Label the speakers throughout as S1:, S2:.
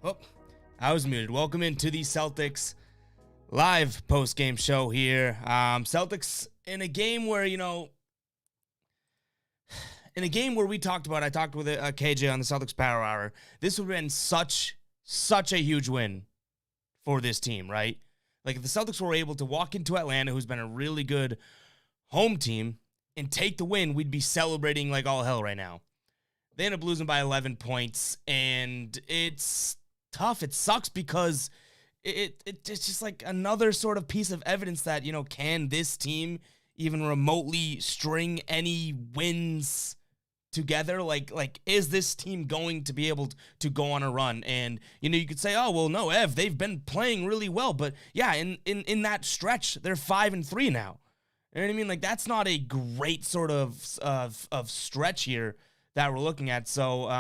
S1: Oh, I was muted. Welcome into the Celtics live post-game show here. Celtics in a game where, in a game where I talked with KJ on the Celtics Power Hour, this would have been such a huge win for this team, right? Like if the Celtics were able to walk into Atlanta, who's been a really good home team, and take the win, we'd be celebrating like all hell right now. They end up losing by 11 points, and it's tough. It sucks because it's just like another sort of piece of evidence that, can this team even remotely string any wins together? Like is this team going to be able to go on a run? And, you could say, oh, well, no, Ev, they've been playing really well. But, yeah, in that stretch, they're 5-3 now. You know what I mean? Like, that's not a great sort of stretch here that we're looking at. So,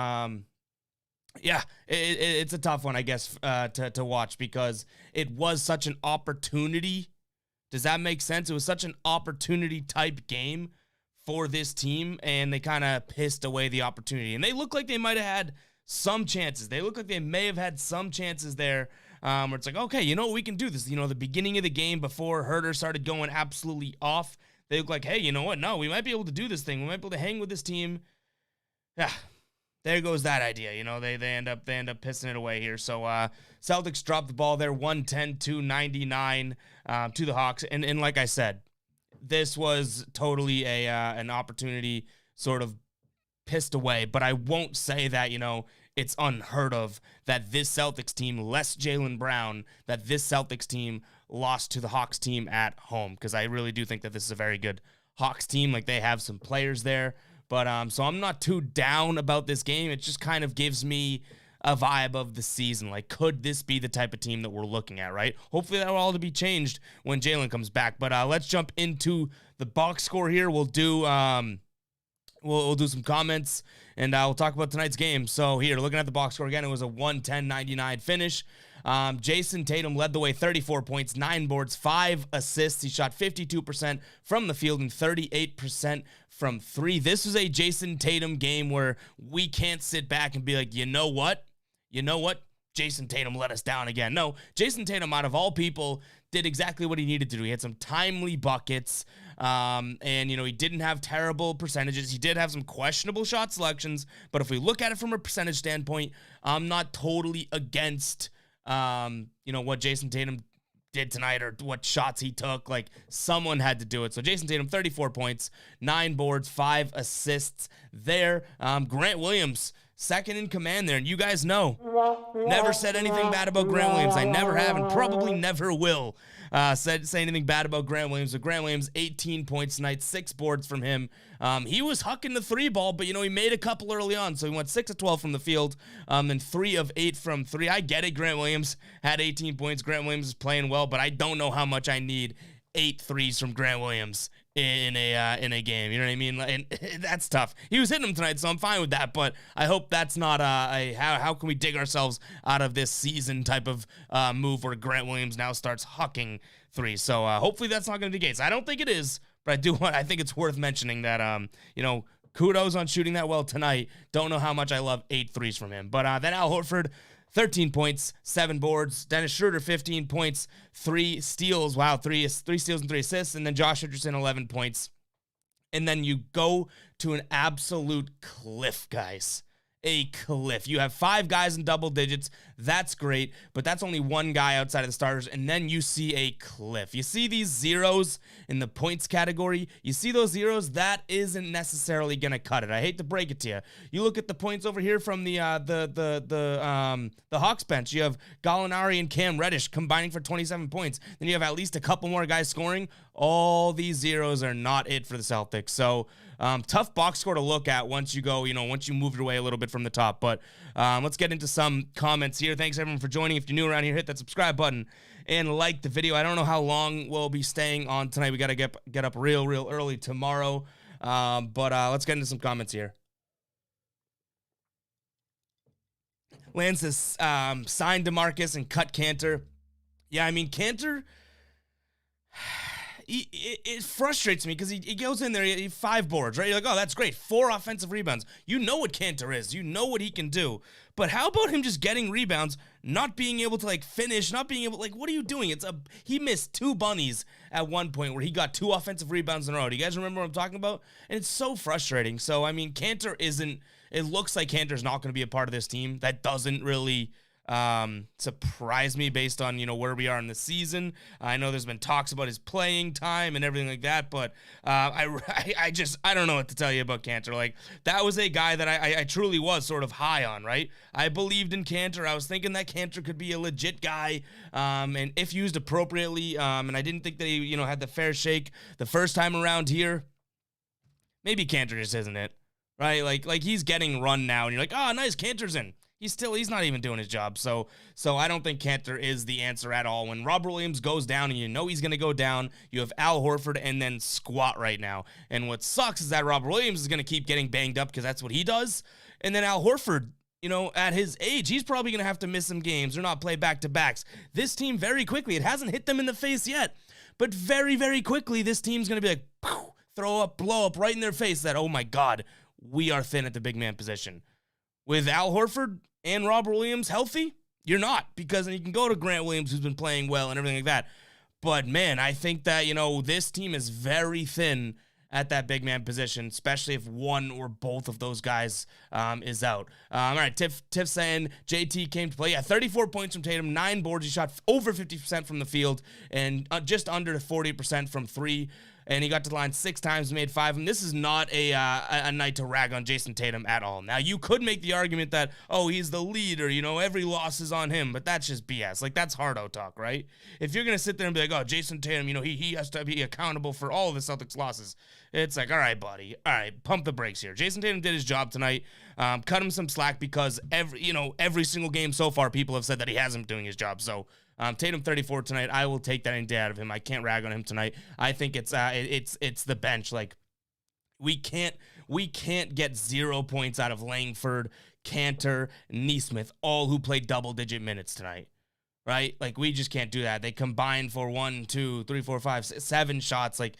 S1: yeah, it's a tough one, I guess, to watch because it was such an opportunity. Does that make sense? It was such an opportunity type game for this team, and they kind of pissed away the opportunity. And they look like they might have had some chances. They look like they may have had some chances there where it's like, okay, we can do this. The beginning of the game before Herter started going absolutely off, they look like, hey, you know what? No, we might be able to do this thing. We might be able to hang with this team. Yeah, there goes that idea. They end up pissing it away here. So Celtics dropped the ball there, 110-99 to the Hawks. And like I said, this was totally an opportunity sort of pissed away. But I won't say that, it's unheard of that this Celtics team, less Jaylen Brown, that this Celtics team lost to the Hawks team at home. Because I really do think that this is a very good Hawks team. Like, they have some players there. But so I'm not too down about this game. It just kind of gives me a vibe of the season. Like, could this be the type of team that we're looking at, right? Hopefully that will all be changed when Jaylen comes back. But let's jump into the box score here. We'll do we'll do some comments, and we'll talk about tonight's game. So here, looking at the box score again, it was a 110-99 finish. Jason Tatum led the way, 34 points, 9 boards, 5 assists. He shot 52% from the field and 38% from 3. This was a Jason Tatum game where we can't sit back and be like, you know what? Jason Tatum let us down again. No, Jason Tatum, out of all people, did exactly what he needed to do. He had some timely buckets, and, he didn't have terrible percentages. He did have some questionable shot selections, but if we look at it from a percentage standpoint, I'm not totally against, what Jason Tatum did tonight or what shots he took. Like, someone had to do it. So Jason Tatum, 34 points, 9 boards, 5 assists there. Grant Williams, second in command there. And you guys know, never said anything bad about Grant Williams. I never have and probably never will say anything bad about Grant Williams. So Grant Williams, 18 points tonight, 6 boards from him. He was hucking the 3 ball, but, he made a couple early on. So he went 6 of 12 from the field and 3 of 8 from 3. I get it. Grant Williams had 18 points. Grant Williams is playing well, but I don't know how much I need 8 threes from Grant Williams in a game. You know what I mean? And that's tough. He was hitting them tonight, so I'm fine with that, but I hope that's not how can we dig ourselves out of this season type of move where Grant Williams now starts hucking threes. So hopefully that's not going to be the case. I don't think it is, but I think it's worth mentioning that kudos on shooting that well tonight. Don't know how much I love 8 threes from him. But then Al Horford, 13 points, 7 boards. Dennis Schroeder, 15 points, 3 steals. Wow, 3 steals and 3 assists. And then Josh Richardson, 11 points. And then you go to an absolute cliff, guys. A cliff. You have 5 guys in double digits. That's great, but that's only 1 guy outside of the starters, and then you see a cliff. You see these zeros in the points category. You see those zeros? That isn't necessarily going to cut it. I hate to break it to you. You look at the points over here from the Hawks bench. You have Gallinari and Cam Reddish combining for 27 points. Then you have at least a couple more guys scoring. All these zeros are not it for the Celtics. So tough box score to look at once you go, once you move it away a little bit from the top. But let's get into some comments here. Thanks, everyone, for joining. If you're new around here, hit that subscribe button and like the video. I don't know how long we'll be staying on tonight. We got to get up real early tomorrow. But let's get into some comments here. Lance says, sign DeMarcus and cut Cantor. Yeah, I mean, Cantor, it frustrates me because he goes in there, he 5 boards, right? You're like, oh, that's great. 4 offensive rebounds. You know what Kanter is. You know what he can do. But how about him just getting rebounds, not being able to, like, finish, not being able, like, what are you doing? He missed 2 bunnies at one point where he got 2 offensive rebounds in a row. Do you guys remember what I'm talking about? And it's so frustrating. So, I mean, it looks like Kanter's not going to be a part of this team. That doesn't really surprise me based on, where we are in the season. I know there's been talks about his playing time and everything like that, but I don't know what to tell you about Kanter. Like, that was a guy that I truly was sort of high on, right? I believed in Kanter. I was thinking that Kanter could be a legit guy, and if used appropriately, and I didn't think that he, had the fair shake the first time around here. Maybe Kanter just isn't it, right? Like he's getting run now, and you're like, oh, nice, Kanter's in. He's not even doing his job. So I don't think Kanter is the answer at all. When Robert Williams goes down and you know he's going to go down, you have Al Horford and then squat right now. And what sucks is that Robert Williams is going to keep getting banged up because that's what he does. And then Al Horford, at his age, he's probably going to have to miss some games or not play back-to-backs. This team very quickly, it hasn't hit them in the face yet, but very, very quickly, this team's going to be like, blow up right in their face that, oh my God, we are thin at the big man position. With Al Horford and Robert Williams healthy, you're not, because you can go to Grant Williams, who's been playing well and everything like that. But, man, I think that, this team is very thin at that big man position, especially if one or both of those guys is out. All right, Tiff saying JT came to play. Yeah, 34 points from Tatum, 9 boards. He shot over 50% from the field and just under 40% from 3. And he got to the line 6 times, made 5. And this is not a night to rag on Jason Tatum at all. Now, you could make the argument that, oh, he's the leader, every loss is on him. But that's just BS. Like, that's hard-out talk, right? If you're going to sit there and be like, oh, Jason Tatum, he has to be accountable for all of the Celtics losses. It's like, all right, buddy. All right, pump the brakes here. Jason Tatum did his job tonight. Cut him some slack because every single game so far, people have said that he hasn't been doing his job. So, Tatum 34 tonight. I will take that any day out of him. I can't rag on him tonight. I think it's the bench. Like, we can't get 0 points out of Langford, Kanter, Nesmith, all who played double-digit minutes tonight, right? Like, we just can't do that. They combined for 1, 2, 3, 4, 5, 7 shots. Like,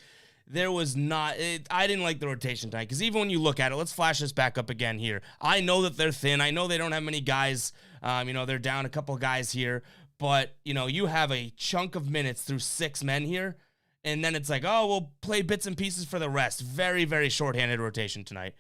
S1: there was not. I didn't like the rotation tonight because even when you look at it, let's flash this back up again here. I know that they're thin. I know they don't have many guys. They're down a couple guys here. But, you have a chunk of minutes through 6 men here, and then it's like, oh, we'll play bits and pieces for the rest. Very, very shorthanded rotation tonight.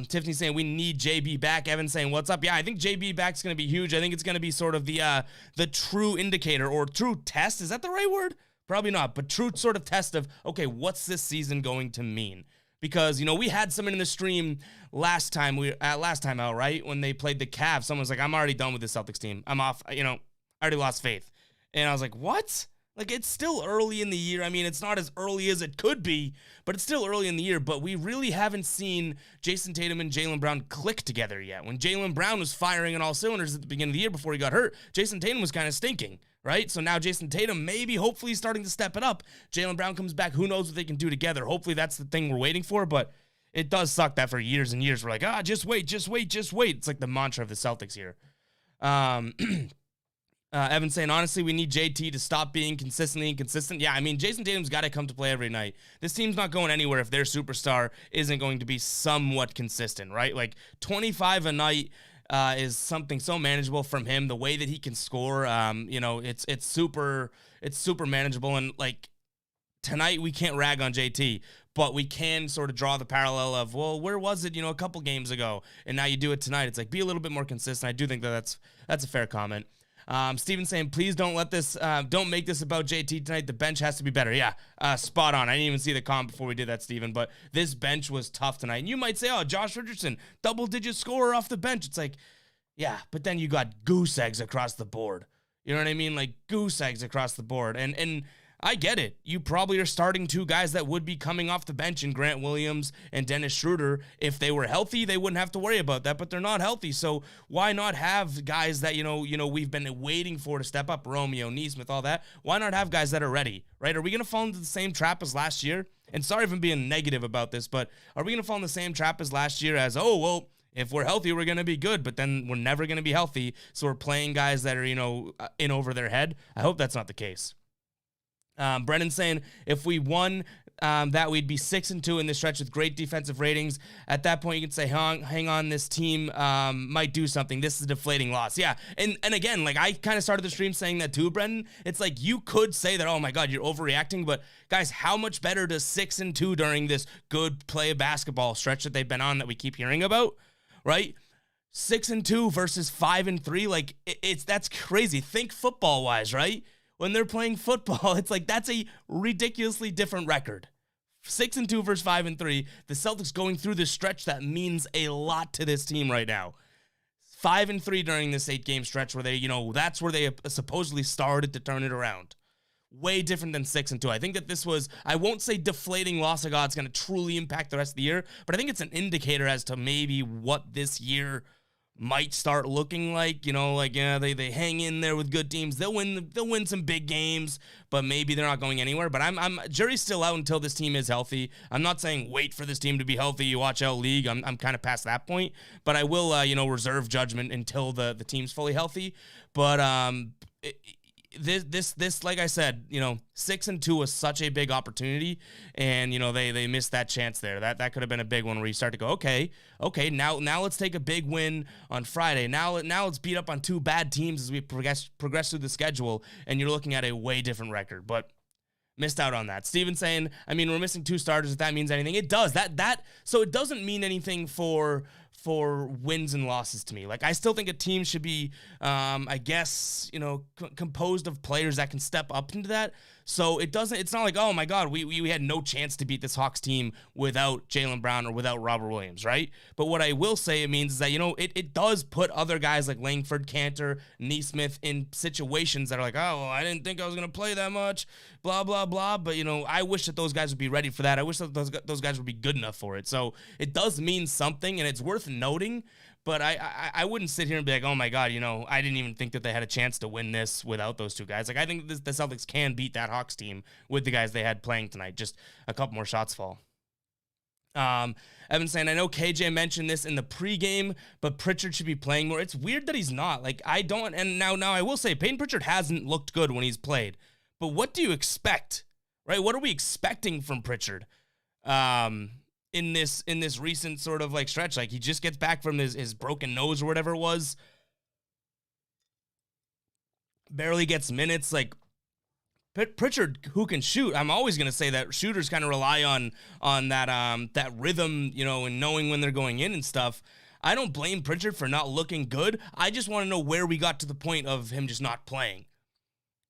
S1: Tiffany saying we need JB back. Evan saying, what's up? Yeah, I think JB back's going to be huge. I think it's going to be sort of the true indicator or true test. Is that the right word? Probably not, but true sort of test of, okay, what's this season going to mean? Because, we had someone in the stream last time out, right? When they played the Cavs, someone was like, I'm already done with the Celtics team. I'm off, I already lost faith. And I was like, what? Like, it's still early in the year. I mean, it's not as early as it could be, but it's still early in the year. But we really haven't seen Jason Tatum and Jaylen Brown click together yet. When Jaylen Brown was firing on all cylinders at the beginning of the year before he got hurt, Jason Tatum was kind of stinking, right? So now Jason Tatum hopefully starting to step it up. Jaylen Brown comes back. Who knows what they can do together? Hopefully that's the thing we're waiting for, but it does suck that for years and years we're like, just wait. It's like the mantra of the Celtics here. Evan saying, honestly, we need JT to stop being consistently inconsistent. Yeah, I mean, Jason Tatum's got to come to play every night. This team's not going anywhere if their superstar isn't going to be somewhat consistent, right? Like, 25 a night is something so manageable from him. The way that he can score, it's super manageable. And, like, tonight we can't rag on JT, but we can sort of draw the parallel of, well, where was it, a couple games ago, and now you do it tonight. It's like, be a little bit more consistent. I do think that's a fair comment. Steven saying, please don't make this about JT tonight. The bench has to be better. Yeah, spot on. I didn't even see the comment before we did that, Steven, but this bench was tough tonight. And you might say, oh, Josh Richardson, double-digit scorer off the bench. It's like, yeah, but then you got goose eggs across the board. You know what I mean? Like, goose eggs across the board. And I get it. You probably are starting 2 guys that would be coming off the bench in Grant Williams and Dennis Schroeder. If they were healthy, they wouldn't have to worry about that, but they're not healthy. So why not have guys that, we've been waiting for to step up, Romeo, Nesmith, all that? Why not have guys that are ready, right? Are we going to fall into the same trap as last year? And sorry if I'm being negative about this, but are we going to fall in the same trap as last year as, oh, well, if we're healthy, we're going to be good, but then we're never going to be healthy, so we're playing guys that are, in over their head? I hope that's not the case. Brennan saying if we won, that we'd be 6-2 in this stretch with great defensive ratings. At that point, you can say, hang on, this team might do something. This is a deflating loss. Yeah, and again, like I kind of started the stream saying that too, Brennan. It's like you could say that, oh my God, you're overreacting, but guys, how much better does 6-2 during this good play of basketball stretch that they've been on that we keep hearing about, right? 6-2 versus 5-3, like that's crazy. Think football wise, right? When they're playing football, it's like that's a ridiculously different record. 6-2 versus 5-3. The Celtics going through this stretch that means a lot to this team right now. 5-3 during this 8-game stretch where they, that's where they supposedly started to turn it around. Way different than 6-2. I think that this was, I won't say deflating loss of God, it's going to truly impact the rest of the year, but I think it's an indicator as to maybe what this year might start looking like. They hang in there with good teams. They'll win some big games, but maybe they're not going anywhere. But I'm jury's still out until this team is healthy. I'm not saying wait for this team to be healthy. You watch out league. I'm kind of past that point, but I will reserve judgment until the team's fully healthy. But this like I said, 6-2 was such a big opportunity, and they missed that chance there. That could have been a big one where you start to go, okay, now let's take a big win on Friday. Now let's beat up on two bad teams as we progress through the schedule, and you're looking at a way different record. But missed out on that. Steven saying, we're missing two starters, if that means anything. It does. So it doesn't mean anything for wins and losses to me. Like, I still think a team should be, composed of players that can step up into that. So it's not like, oh my God, we had no chance to beat this Hawks team without Jaylen Brown or without Robert Williams, right? But what I will say it means is that, it does put other guys like Langford, Cantor, Neesmith in situations that are like, oh, well, I didn't think I was going to play that much, blah, blah, blah. But, I wish that those guys would be ready for that. I wish that those guys would be good enough for it. So it does mean something, and it's worth noting. But I wouldn't sit here and be like, oh my God, I didn't even think that they had a chance to win this without those two guys. Like, I think the Celtics can beat that Hawks team with the guys they had playing tonight. Just a couple more shots fall. Evan saying, I know KJ mentioned this in the pregame, but Pritchard should be playing more. It's weird that he's not. Like, I don't, and now I will say, Peyton Pritchard hasn't looked good when he's played. But what do you expect, right? What are we expecting from Pritchard? In this recent sort of like stretch, like he just gets back from his broken nose or whatever it was, barely gets minutes. Like Pritchard, who can shoot, I'm always gonna say that shooters kind of rely on that rhythm, and knowing when they're going in and stuff. I don't blame Pritchard for not looking good. I just want to know where we got to the point of him just not playing,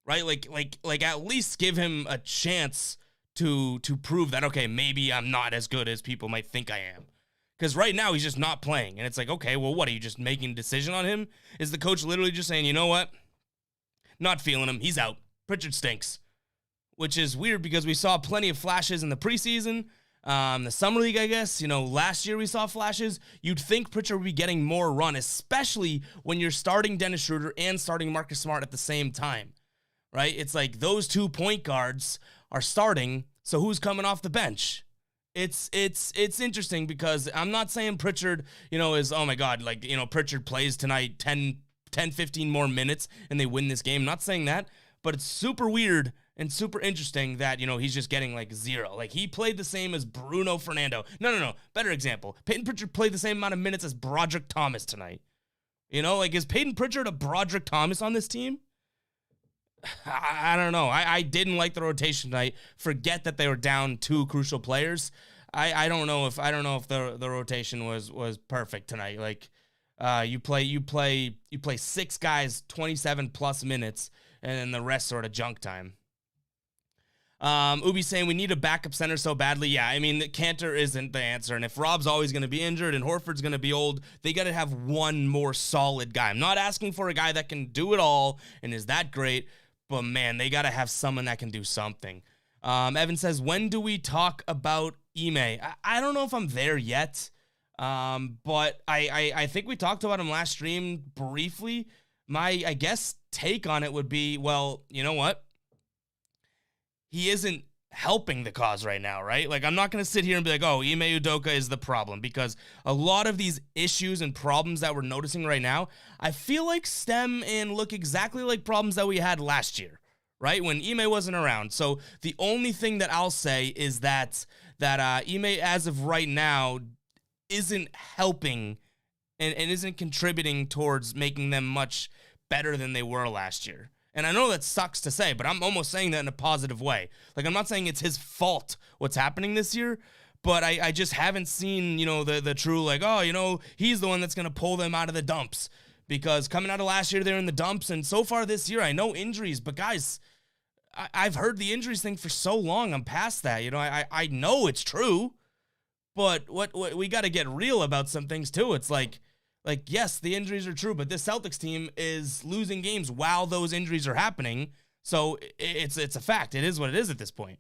S1: right? Like at least give him a chance to prove that, okay, maybe I'm not as good as people might think I am. Because right now, he's just not playing. And it's like, okay, well, what, are you just making a decision on him? Is the coach literally just saying, you know what? Not feeling him. He's out. Pritchard stinks. Which is weird because we saw plenty of flashes in the preseason. The summer league, I guess. Last year we saw flashes. You'd think Pritchard would be getting more run, especially when you're starting Dennis Schroeder and starting Marcus Smart at the same time. Right? It's like those 2 point guards are starting, so who's coming off the bench? It's interesting because I'm not saying Pritchard, is, oh my God, like, Pritchard plays tonight 10, 15 more minutes and they win this game. I'm not saying that, but it's super weird and super interesting that, he's just getting like 0. Like, he played the same as Bruno Fernando. No. Better example. Peyton Pritchard played the same amount of minutes as Broderick Thomas tonight. Is Peyton Pritchard a Broderick Thomas on this team? I don't know. I didn't like the rotation tonight. Forget that they were down 2 crucial players. I don't know if the rotation was perfect tonight. Like, you play 6 guys 27 plus minutes, and then the rest sort of junk time. Ubi saying we need a backup center so badly. Yeah, Cantor isn't the answer, and if Rob's always going to be injured and Horford's going to be old, they got to have one more solid guy. I'm not asking for a guy that can do it all and is that great. But, man, they got to have someone that can do something. Evan says, when do we talk about Ime? I don't know if I'm there yet, but I think we talked about him last stream briefly. My, I guess, take on it would be, well, you know what? He isn't helping the cause right now, right? Like, I'm not going to sit here and be like, oh, Ime Udoka is the problem, because a lot of these issues and problems that we're noticing right now, I feel like stem and look exactly like problems that we had last year, right? When Ime wasn't around. So the only thing that I'll say is that Ime, as of right now, isn't helping and isn't contributing towards making them much better than they were last year. And I know that sucks to say, but I'm almost saying that in a positive way. Like, I'm not saying it's his fault what's happening this year, but I just haven't seen, the true, like, oh, he's the one that's going to pull them out of the dumps. Because coming out of last year, they're in the dumps, and so far this year, I know injuries, but guys, I've heard the injuries thing for so long, I'm past that. I know it's true, but what we got to get real about some things too. It's like, yes, the injuries are true, but this Celtics team is losing games while those injuries are happening, so it's a fact. It is what it is at this point.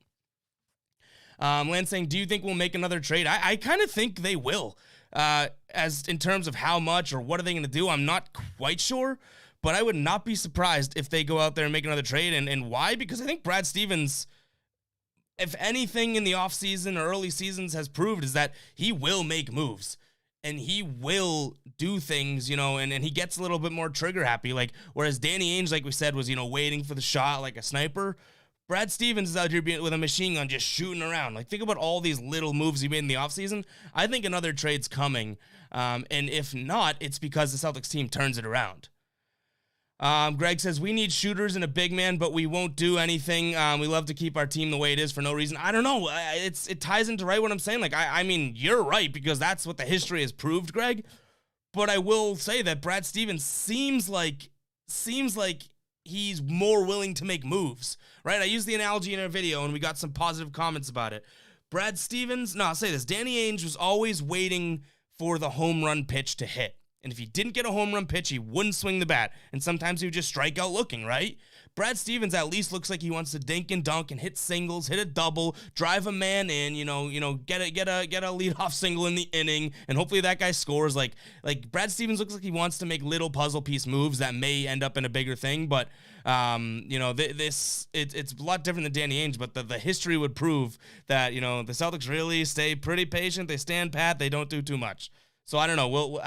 S1: Lance saying, do you think we'll make another trade? I kind of think they will. As in terms of how much or what are they going to do, I'm not quite sure, but I would not be surprised if they go out there and make another trade. And why? Because I think Brad Stevens, if anything in the offseason or early seasons has proved, is that he will make moves and he will do things, and he gets a little bit more trigger happy. Like, whereas Danny Ainge, like we said, was, waiting for the shot like a sniper, Brad Stevens is out here with a machine gun just shooting around. Like, think about all these little moves he made in the offseason. I think another trade's coming. And if not, it's because the Celtics team turns it around. Greg says, we need shooters and a big man, but we won't do anything. We love to keep our team the way it is for no reason. I don't know. It ties into right what I'm saying. Like, I mean, you're right, because that's what the history has proved, Greg. But I will say that Brad Stevens seems like he's more willing to make moves, right? I used the analogy in our video, and we got some positive comments about it. Brad Stevens, I'll say this. Danny Ainge was always waiting for the home run pitch to hit. And if he didn't get a home run pitch, he wouldn't swing the bat. And sometimes he would just strike out looking, right? Brad Stevens at least looks like he wants to dink and dunk and hit singles, hit a double, drive a man in, get a leadoff single in the inning, and hopefully that guy scores. Like Brad Stevens looks like he wants to make little puzzle piece moves that may end up in a bigger thing. But it's a lot different than Danny Ainge. But the history would prove that the Celtics really stay pretty patient. They stand pat. They don't do too much. So I don't know.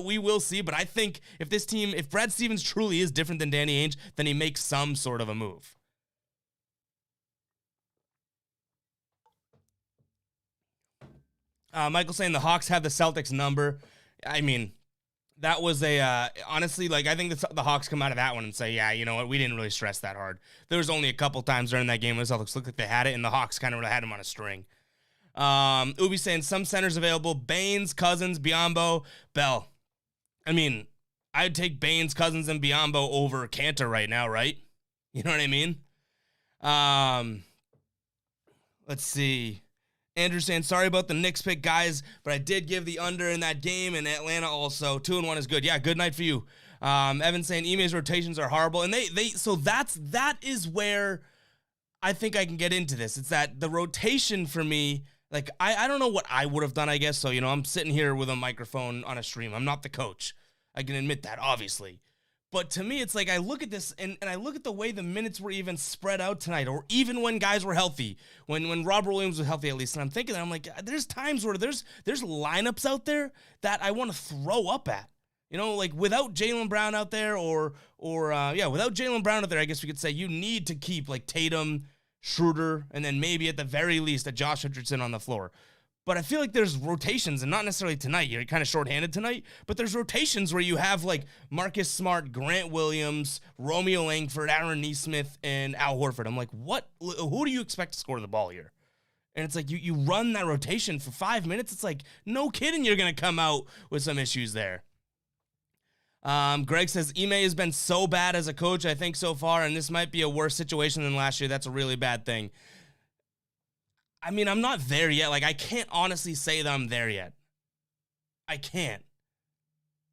S1: We will see. But I think if Brad Stevens truly is different than Danny Ainge, then he makes some sort of a move. Michael saying the Hawks have the Celtics number. I mean, that was honestly, like, I think the Hawks come out of that one and say, yeah, you know what, we didn't really stress that hard. There was only a couple times during that game where the Celtics looked like they had it, and the Hawks kind of had them on a string. Ubi saying some centers available: Baines, Cousins, Biyombo, Bell. I mean, I'd take Baines, Cousins, and Biyombo over Cantor right now, right? You know what I mean? Let's see. Andrew saying, sorry about the Knicks pick, guys, but I did give the under in that game, and Atlanta also. 2-1 is good. Yeah, good night for you. Evan saying Ime's rotations are horrible, and so that is where I think I can get into this. It's that the rotation for me, like, I don't know what I would have done, I guess. So, I'm sitting here with a microphone on a stream. I'm not the coach. I can admit that, obviously. But to me, it's like I look at this, and I look at the way the minutes were even spread out tonight, or even when guys were healthy, when Robert Williams was healthy at least. And I'm thinking, I'm like, there's times where there's lineups out there that I want to throw up at. Like without Jaylen Brown out there, without Jaylen Brown out there, I guess we could say you need to keep like Tatum, Schroeder, and then maybe at the very least a Josh Richardson on the floor. But I feel like there's rotations, and not necessarily tonight. You're kind of shorthanded tonight, but there's rotations where you have like Marcus Smart, Grant Williams, Romeo Langford, Aaron Nesmith, and Al Horford. I'm like, what? Who do you expect to score the ball here? And it's like you run that rotation for 5 minutes. It's like, no kidding, you're going to come out with some issues there. Greg says, Ime has been so bad as a coach, I think, so far, and this might be a worse situation than last year. That's a really bad thing. I mean, I'm not there yet. Like, I can't honestly say that I'm there yet. I can't.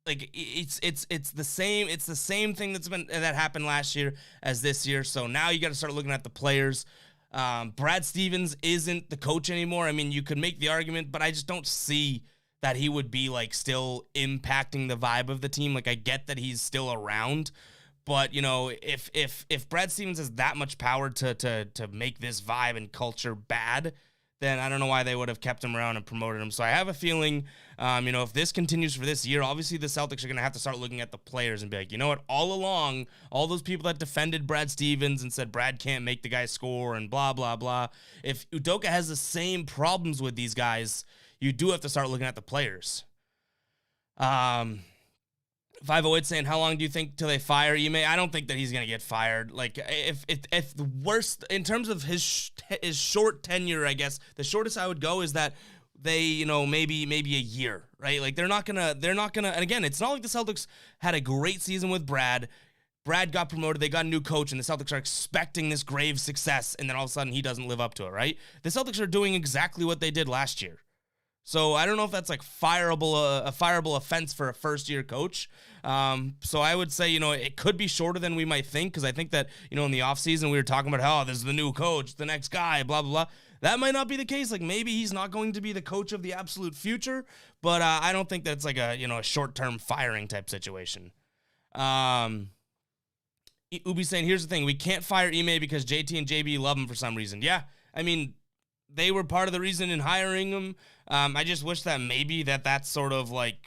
S1: Like, it's the same thing that happened last year as this year. So now you got to start looking at the players. Brad Stevens isn't the coach anymore. I mean, you could make the argument, but I just don't see that he would be like still impacting the vibe of the team. Like, I get that he's still around, but if Brad Stevens has that much power to make this vibe and culture bad, then I don't know why they would have kept him around and promoted him. So I have a feeling, if this continues for this year, obviously the Celtics are going to have to start looking at the players and be like, you know what, all along, all those people that defended Brad Stevens and said Brad can't make the guy score and blah, blah, blah. If Udoka has the same problems with these guys, you do have to start looking at the players. 508 saying, how long do you think till they fire Ime? I don't think that he's going to get fired. Like, if the worst, in terms of his short tenure, I guess, the shortest I would go is that they, maybe a year, right? Like, they're not going to, and again, it's not like the Celtics had a great season with Brad. Brad got promoted, they got a new coach, and the Celtics are expecting this grave success, and then all of a sudden he doesn't live up to it, right? The Celtics are doing exactly what they did last year. So I don't know if that's like a fireable offense for a first-year coach. So I would say, it could be shorter than we might think, because I think that, in the offseason we were talking about, this is the new coach, the next guy, blah, blah, blah. That might not be the case. Like, maybe he's not going to be the coach of the absolute future, but I don't think that's like a short-term firing type situation. Ubi saying, here's the thing, we can't fire Ime because JT and JB love him for some reason. Yeah, I mean, they were part of the reason in hiring him. I just wish that maybe that sort of like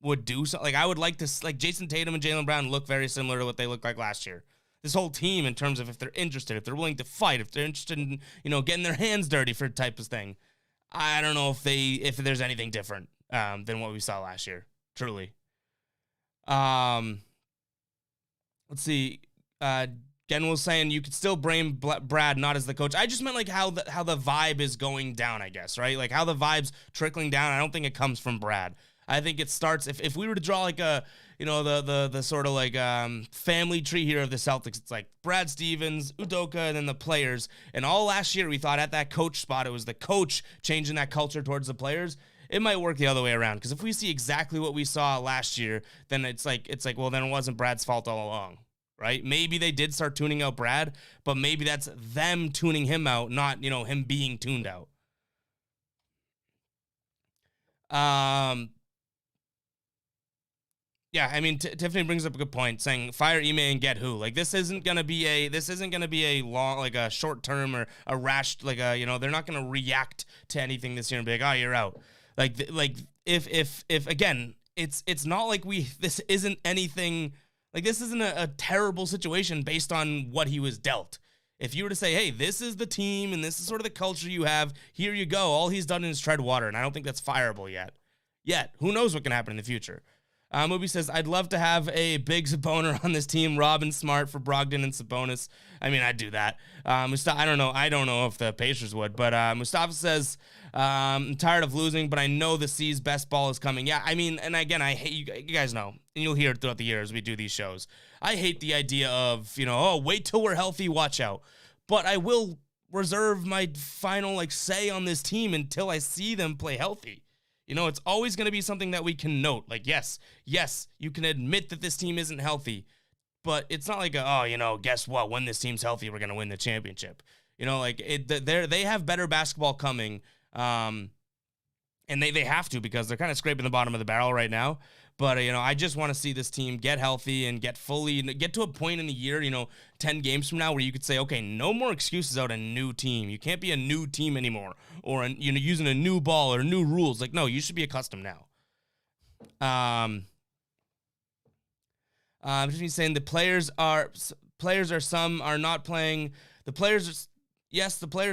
S1: would do something. Like, I would like to, like, Jason Tatum and Jaylen Brown look very similar to what they looked like last year. This whole team, in terms of if they're interested, if they're willing to fight, if they're interested in, getting their hands dirty for type of thing. I don't know if there's anything different than what we saw last year. Truly. Let's see. Gen was saying you could still blame Brad not as the coach. I just meant like how the vibe is going down, I guess, right? Like how the vibe's trickling down. I don't think it comes from Brad. I think it starts, if we were to draw like a, the sort of like family tree here of the Celtics, it's like Brad Stevens, Udoka, and then the players. And all last year we thought at that coach spot, it was the coach changing that culture towards the players. It might work the other way around, because if we see exactly what we saw last year, then it's like, well, then it wasn't Brad's fault all along. Right? Maybe they did start tuning out Brad, but maybe that's them tuning him out, not, him being tuned out. Yeah, I mean, Tiffany brings up a good point, saying fire Ime and get who. Like, this isn't gonna be a long, like a short term or a rash, like a, they're not gonna react to anything this year and be like, oh, you're out. Like if again, it's not like this isn't anything. Like, this isn't a terrible situation based on what he was dealt. If you were to say, hey, this is the team and this is sort of the culture you have, here you go. All he's done is tread water, and I don't think that's fireable yet. Who knows what can happen in the future? Movie says, I'd love to have a big Saboner on this team, Robin Smart for Brogdon and Sabonis. I mean, I'd do that. I don't know if the Pacers would, but Mustafa says, I'm tired of losing, but I know the C's best ball is coming. Yeah, I mean, and again, I hate you guys know, and you'll hear it throughout the year as we do these shows. I hate the idea of, wait till we're healthy, watch out. But I will reserve my final say on this team until I see them play healthy. It's always going to be something that we can note. Like, yes, you can admit that this team isn't healthy, but it's not like guess what? When this team's healthy, we're going to win the championship. They have better basketball coming, and they have to, because they're kind of scraping the bottom of the barrel right now. But, I just want to see this team get healthy and get to a point in the year, 10 games from now where you could say, okay, no more excuses out a new team. You can't be a new team anymore, or, using a new ball or new rules. Like, no, you should be accustomed now. Just saying the players are some are not playing. The players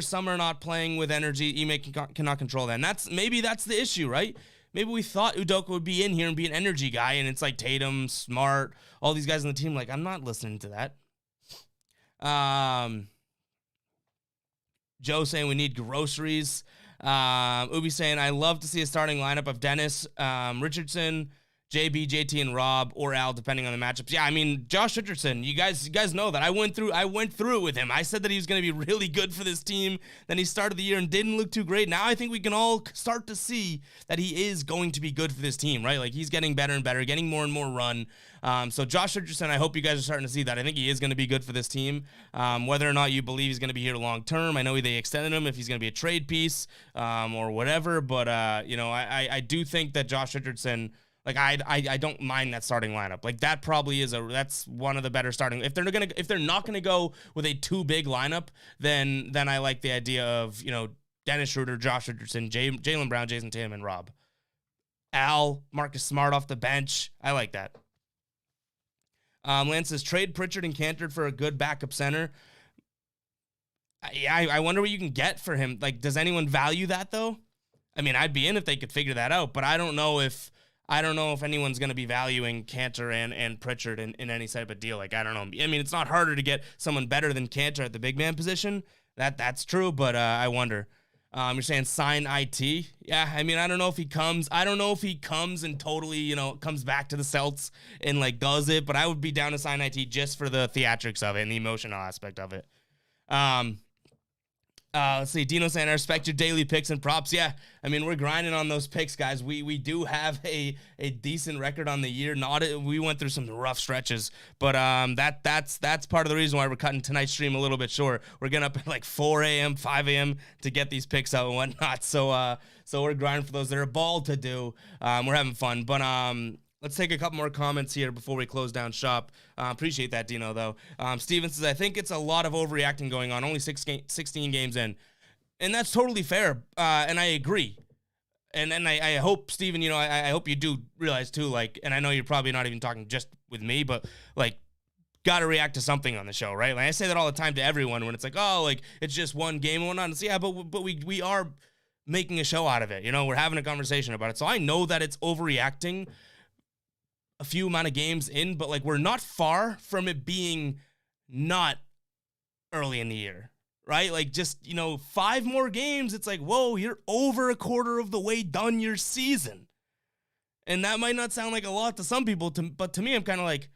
S1: some are not playing with energy. Ime cannot control that. And maybe that's the issue, right? Maybe we thought Udoka would be in here and be an energy guy, and it's like Tatum, Smart, all these guys on the team. Like, I'm not listening to that. Joe saying we need groceries. Ubi saying, I love to see a starting lineup of Dennis, Richardson, JB, JT, and Rob, or Al, depending on the matchups. Yeah, I mean, Josh Richardson, you guys know that. I went through it with him. I said that he was going to be really good for this team. Then he started the year and didn't look too great. Now I think we can all start to see that he is going to be good for this team, right? Like, he's getting better and better, getting more and more run. So Josh Richardson, I hope you guys are starting to see that. I think he is going to be good for this team. Whether or not you believe he's going to be here long term, I know they extended him if he's going to be a trade piece or whatever. But, I do think that Josh Richardson, like, I don't mind that starting lineup. Like, that probably that's one of the better starting. If they're not gonna go with a too big lineup, then I like the idea of Dennis Schroeder, Josh Richardson, Jaylen Brown, Jason Tatum, and Rob. Al, Marcus Smart off the bench. I like that. Lance says, trade Pritchard and Cantor for a good backup center. I wonder what you can get for him. Like, does anyone value that, though? I mean, I'd be in if they could figure that out, but I don't know if anyone's going to be valuing Cantor and Pritchard in any type of deal. Like, I don't know. I mean, it's not harder to get someone better than Cantor at the big man position. That's true, but I wonder. You're saying sign IT? Yeah, I mean, I don't know if he comes. I don't know if he comes and totally, comes back to the Celts and, like, does it, but I would be down to sign IT just for the theatrics of it and the emotional aspect of it. Let's see. Dino saying, I respect your daily picks and props. Yeah, I mean, we're grinding on those picks, guys. We do have a decent record on the year. We went through some rough stretches, but that's part of the reason why we're cutting tonight's stream a little bit short. We're getting up at like 4 a.m., 5 a.m. to get these picks out and whatnot. So we're grinding for those that are bald to do. We're having fun, but let's take a couple more comments here before we close down shop. Appreciate that, Dino, though. Steven says, I think it's a lot of overreacting going on. Only 16 games in. And that's totally fair, and I agree. And I hope, Steven, I hope you do realize, too, like, and I know you're probably not even talking just with me, but, like, got to react to something on the show, right? Like, I say that all the time to everyone when it's like, oh, like, it's just one game and whatnot. It's, yeah, but we are making a show out of it. We're having a conversation about it. So I know that it's overreacting a few amount of games in, but like we're not far from it being not early in the year, right? Like just, 5 more games. It's like, whoa, you're over a quarter of the way done your season. And that might not sound like a lot to some people, but to me, I'm kind of like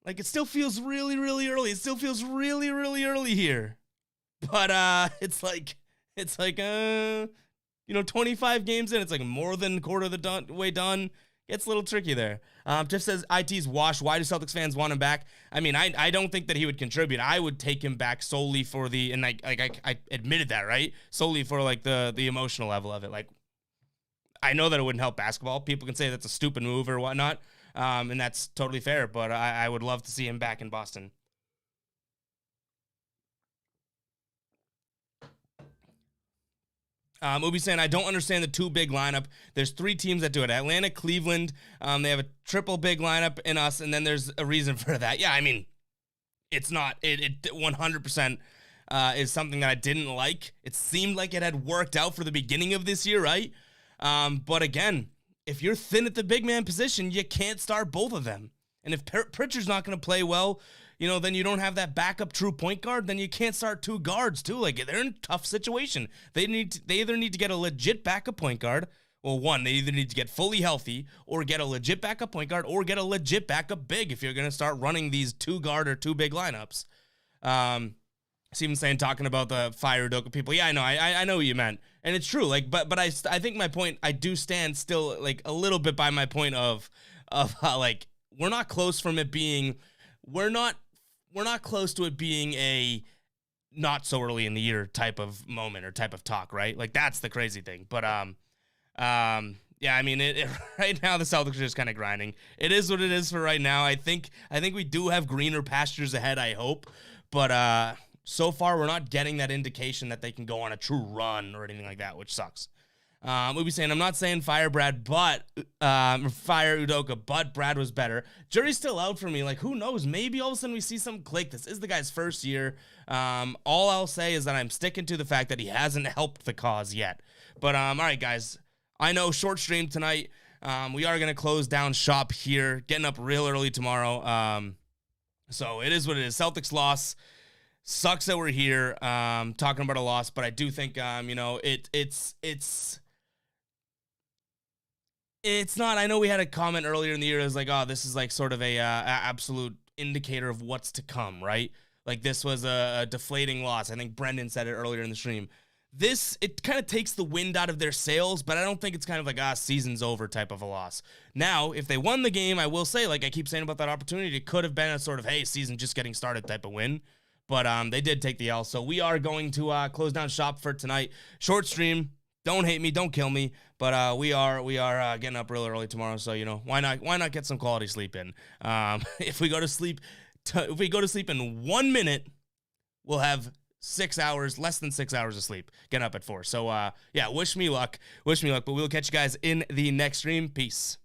S1: it still feels really, really early. It still feels really, really early here. But it's like 25 games in, it's like more than a quarter of the way done. It's a little tricky there. Jeff says, IT's washed. Why do Celtics fans want him back? I mean, I don't think that he would contribute. I would take him back solely for and I admitted that, right? Solely for, like, the emotional level of it. Like, I know that it wouldn't help basketball. People can say that's a stupid move or whatnot, and that's totally fair, but I would love to see him back in Boston. Ubi saying, I don't understand the 2 big lineup. There's 3 teams that do it. Atlanta, Cleveland, they have a triple big lineup in us, and then there's a reason for that. Yeah, I mean, it's not. It 100% is something that I didn't like. It seemed like it had worked out for the beginning of this year, right? But again, if you're thin at the big man position, you can't start both of them. And if Pritchard's not going to play well, then you don't have that backup true point guard, then you can't start 2 guards too. Like, they're in a tough situation. They either need to get a legit backup point guard. Well, one, they either need to get fully healthy or get a legit backup point guard or get a legit backup big if you're going to start running these 2 guard or 2 big lineups. Steven saying, talking about the fire Udoka people. Yeah, I know. I know what you meant. And it's true. Like, but I think my point, I do stand still like a little bit by my point of how, like, we're not close from it being, we're not close to it being a not so early in the year type of moment or type of talk, right? Like, that's the crazy thing. But, yeah, I mean, right now the Celtics are just kind of grinding. It is what it is for right now. I think we do have greener pastures ahead, I hope. But, so far we're not getting that indication that they can go on a true run or anything like that, which sucks. We'll be saying, I'm not saying fire Brad, but fire Udoka, but Brad was better. Jury's still out for me. Like, who knows? Maybe all of a sudden we see something click. This is the guy's first year. All I'll say is that I'm sticking to the fact that he hasn't helped the cause yet. But all right, guys. I know, short stream tonight. We are gonna close down shop here. Getting up real early tomorrow. So it is what it is. Celtics loss. Sucks that we're here talking about a loss, but I do think it's not. I know we had a comment earlier in the year. It was like, oh, this is like sort of a absolute indicator of what's to come, right? Like, this was a deflating loss. I think Brendan said it earlier in the stream. It kind of takes the wind out of their sails, but I don't think it's kind of like, season's over type of a loss. Now, if they won the game, I will say, like I keep saying about that opportunity, it could have been a sort of, hey, season just getting started type of win. But they did take the L. So we are going to close down shop for tonight. Short stream. Don't hate me. Don't kill me. But we are getting up real early tomorrow. So, why not get some quality sleep in? If we go to sleep in 1 minute, we'll have 6 hours, less than 6 hours of sleep, getting up at 4. So, yeah, wish me luck. Wish me luck. But we'll catch you guys in the next stream. Peace.